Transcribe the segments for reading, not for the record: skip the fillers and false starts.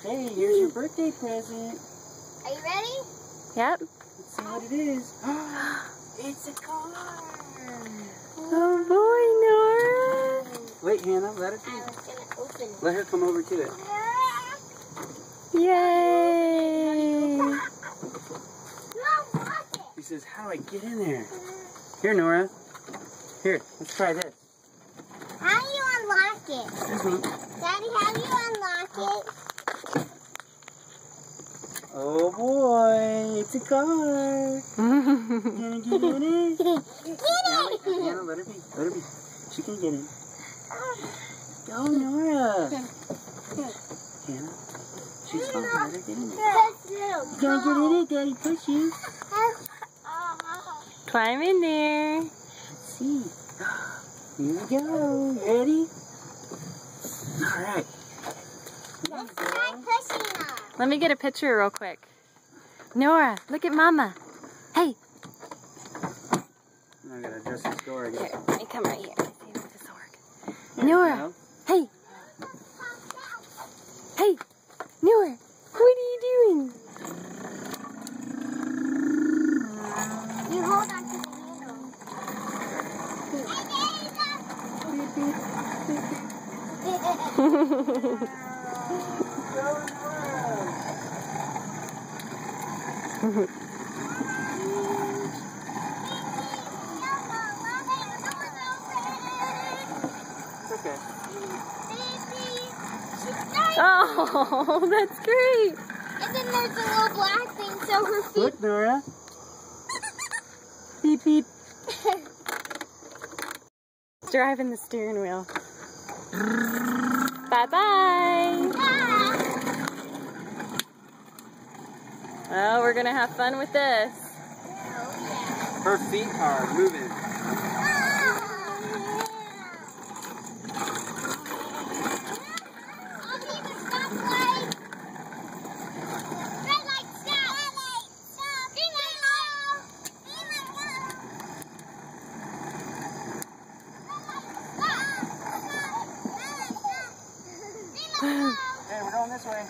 Hey, here's your birthday present. Are you ready? Yep. Let's see what it is. It's a car. Oh boy, Nora. Wait, Hannah, let her I was gonna open it. let her come over to it. Yay. He says, how do I get in there? Here, Nora. Here, let's try this. How do you unlock it? Excuse me. Daddy, how do you unlock it? Oh boy, it's a car. Gonna get in it? Get Hannah, let her be. Let her be. She can get in. Go, Nora. Hannah, she's fine. Let her get in it. You gonna get in it? Daddy, push you. Climb in there. Let's see. Here we go. Ready? All right. Let's try pushing her. Let me get a picture real quick. Nora, look at Mama. Hey. I gotta adjust this door again. Here, let me come right here. See if this will work. There we Nora. go. Hey. Hey. Nora, what are you doing? You hold on to the handle. It's okay. Oh, that's great. And then there's a little black thing, so her feet. Look, Nora. Beep, beep. Driving the steering wheel. Bye-bye. Oh, we're going to have fun with this. Her feet are moving. Hey, we're going this way.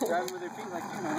Driving with her feet like you know.